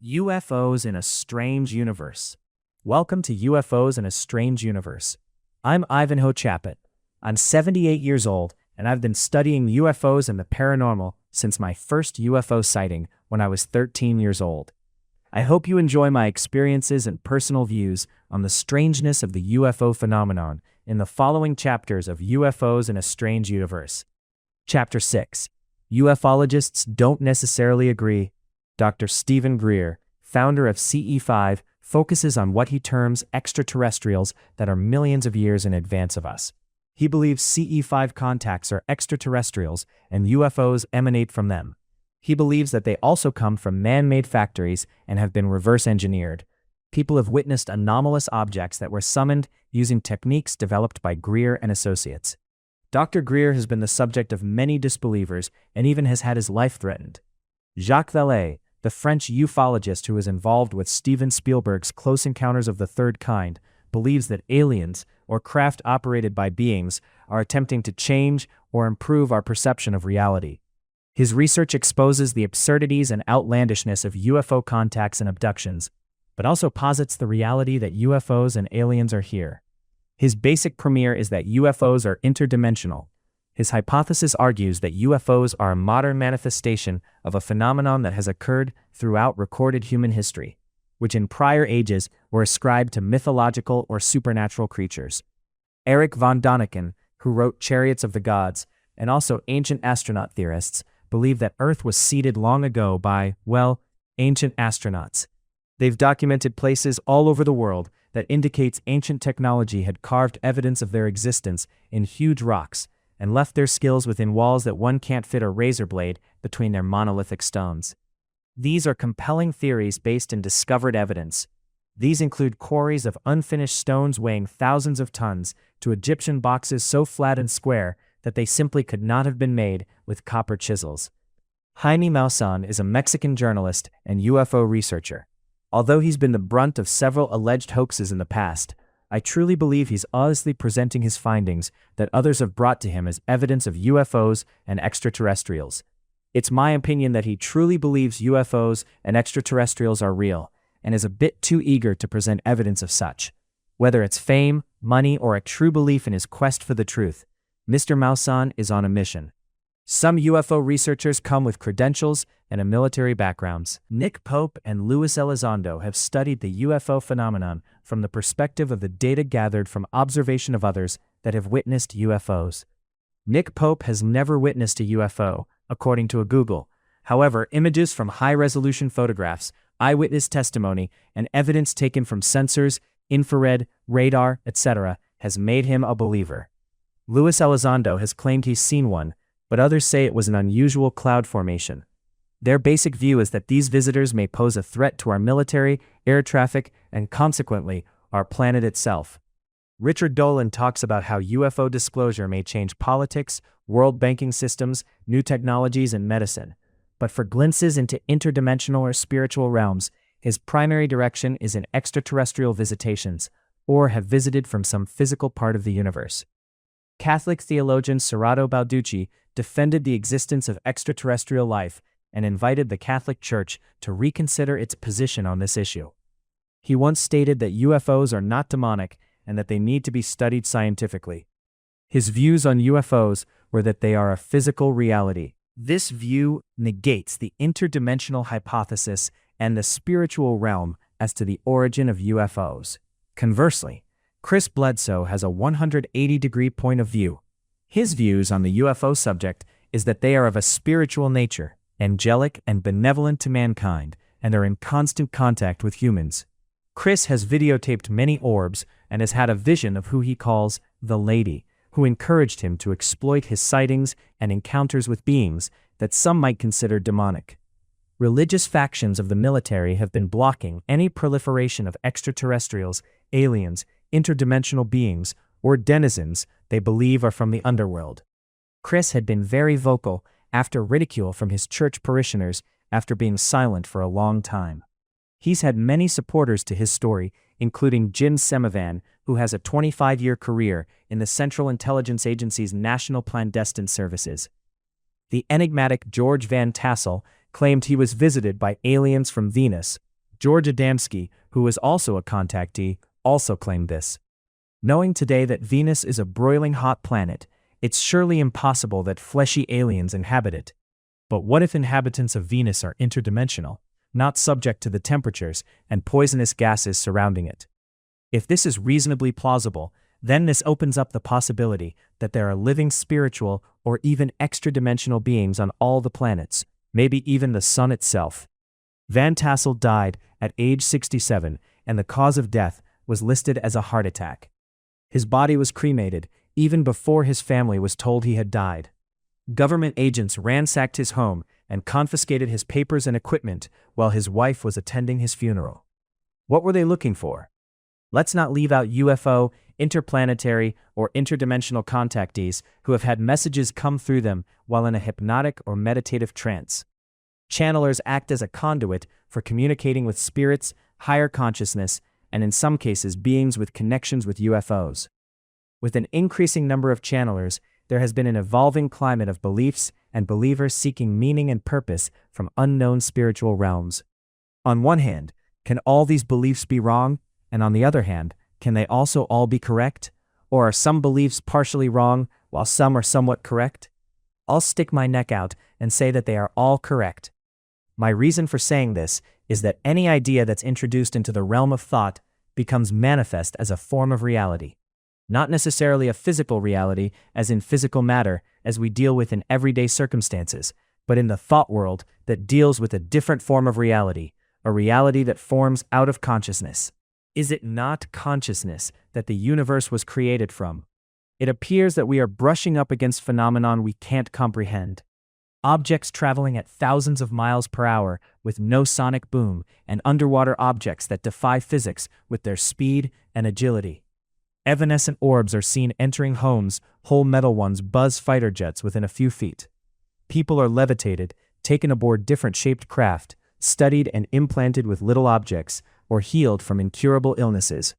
UFOs in a Strange Universe. Welcome to UFOs in a Strange Universe. I'm Ivanhoe Chaput. I'm 78 years old, and I've been studying UFOs and the paranormal since my first UFO sighting when I was 13 years old. I hope you enjoy my experiences and personal views on the strangeness of the UFO phenomenon in the following chapters of UFOs in a Strange Universe. Chapter 6. Ufologists Don't Necessarily Agree. Dr. Stephen Greer, founder of CE5, focuses on what he terms extraterrestrials that are millions of years in advance of us. He believes CE5 contacts are extraterrestrials and UFOs emanate from them. He believes that they also come from man-made factories and have been reverse engineered. People have witnessed anomalous objects that were summoned using techniques developed by Greer and associates. Dr. Greer has been the subject of many disbelievers and even has had his life threatened. Jacques Vallée, the French ufologist who was involved with Steven Spielberg's Close Encounters of the Third Kind, believes that aliens, or craft operated by beings, are attempting to change or improve our perception of reality. His research exposes the absurdities and outlandishness of UFO contacts and abductions, but also posits the reality that UFOs and aliens are here. His basic premise is that UFOs are interdimensional. His hypothesis argues that UFOs are a modern manifestation of a phenomenon that has occurred throughout recorded human history, which in prior ages were ascribed to mythological or supernatural creatures. Erich von Däniken, who wrote Chariots of the Gods, and also ancient astronaut theorists, believe that Earth was seeded long ago by, ancient astronauts. They've documented places all over the world that indicates ancient technology had carved evidence of their existence in huge rocks, and left their skills within walls that one can't fit a razor blade between their monolithic stones. These are compelling theories based in discovered evidence. These include quarries of unfinished stones weighing thousands of tons to Egyptian boxes so flat and square that they simply could not have been made with copper chisels. Jaime Maussan is a Mexican journalist and UFO researcher. Although he's been the brunt of several alleged hoaxes in the past, I truly believe he's honestly presenting his findings that others have brought to him as evidence of UFOs and extraterrestrials. It's my opinion that he truly believes UFOs and extraterrestrials are real, and is a bit too eager to present evidence of such. Whether it's fame, money, or a true belief in his quest for the truth, Mr. Maussan is on a mission. Some UFO researchers come with credentials and a military backgrounds. Nick Pope and Luis Elizondo have studied the UFO phenomenon from the perspective of the data gathered from observation of others that have witnessed UFOs. Nick Pope has never witnessed a UFO, according to a Google. However, images from high-resolution photographs, eyewitness testimony, and evidence taken from sensors, infrared, radar, etc. has made him a believer. Luis Elizondo has claimed he's seen one, but others say it was an unusual cloud formation. Their basic view is that these visitors may pose a threat to our military, air traffic, and consequently, our planet itself. Richard Dolan talks about how UFO disclosure may change politics, world banking systems, new technologies, and medicine. But for glimpses into interdimensional or spiritual realms, his primary direction is in extraterrestrial visitations, or have visited from some physical part of the universe. Catholic theologian Serrato Balducci defended the existence of extraterrestrial life and invited the Catholic Church to reconsider its position on this issue. He once stated that UFOs are not demonic and that they need to be studied scientifically. His views on UFOs were that they are a physical reality. This view negates the interdimensional hypothesis and the spiritual realm as to the origin of UFOs. Conversely, Chris Bledsoe has a 180-degree point of view. His views on the UFO subject is that they are of a spiritual nature, angelic and benevolent to mankind, and are in constant contact with humans. Chris has videotaped many orbs and has had a vision of who he calls the Lady, who encouraged him to exploit his sightings and encounters with beings that some might consider demonic. Religious factions of the military have been blocking any proliferation of extraterrestrials, aliens, interdimensional beings, or denizens they believe are from the underworld. Chris had been very vocal after ridicule from his church parishioners after being silent for a long time. He's had many supporters to his story, including Jim Semivan, who has a 25-year career in the Central Intelligence Agency's National Clandestine Services. The enigmatic George Van Tassel claimed he was visited by aliens from Venus, George Adamski, who was also a contactee, also claimed this. Knowing today that Venus is a broiling hot planet, it's surely impossible that fleshy aliens inhabit it. But what if inhabitants of Venus are interdimensional, not subject to the temperatures and poisonous gases surrounding it? If this is reasonably plausible, then this opens up the possibility that there are living spiritual or even extra-dimensional beings on all the planets, maybe even the Sun itself. Van Tassel died at age 67, and the cause of death was listed as a heart attack. His body was cremated even before his family was told he had died. Government agents ransacked his home and confiscated his papers and equipment while his wife was attending his funeral. What were they looking for? Let's not leave out UFO, interplanetary, or interdimensional contactees who have had messages come through them while in a hypnotic or meditative trance. Channelers act as a conduit for communicating with spirits, higher consciousness, and in some cases beings with connections with UFOs. With an increasing number of channelers, there has been an evolving climate of beliefs and believers seeking meaning and purpose from unknown spiritual realms. On one hand, can all these beliefs be wrong? And on the other hand, can they also all be correct? Or are some beliefs partially wrong while some are somewhat correct? I'll stick my neck out and say that they are all correct. My reason for saying this is that any idea that's introduced into the realm of thought becomes manifest as a form of reality. Not necessarily a physical reality, as in physical matter, as we deal with in everyday circumstances, but in the thought world that deals with a different form of reality, a reality that forms out of consciousness. Is it not consciousness that the universe was created from? It appears that we are brushing up against phenomenon we can't comprehend. Objects traveling at thousands of miles per hour with no sonic boom, and underwater objects that defy physics with their speed and agility. Evanescent orbs are seen entering homes, whole metal ones buzz fighter jets within a few feet. People are levitated, taken aboard different shaped craft, studied and implanted with little objects, or healed from incurable illnesses.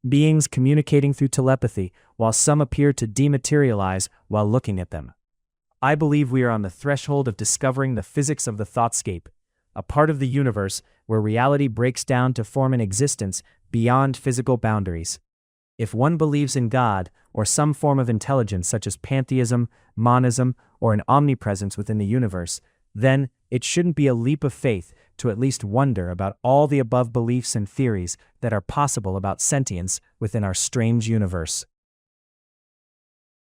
Beings communicating through telepathy, while some appear to dematerialize while looking at them. I believe we are on the threshold of discovering the physics of the thoughtscape, a part of the universe where reality breaks down to form an existence beyond physical boundaries. If one believes in God, or some form of intelligence such as pantheism, monism, or an omnipresence within the universe, then it shouldn't be a leap of faith to at least wonder about all the above beliefs and theories that are possible about sentience within our strange universe.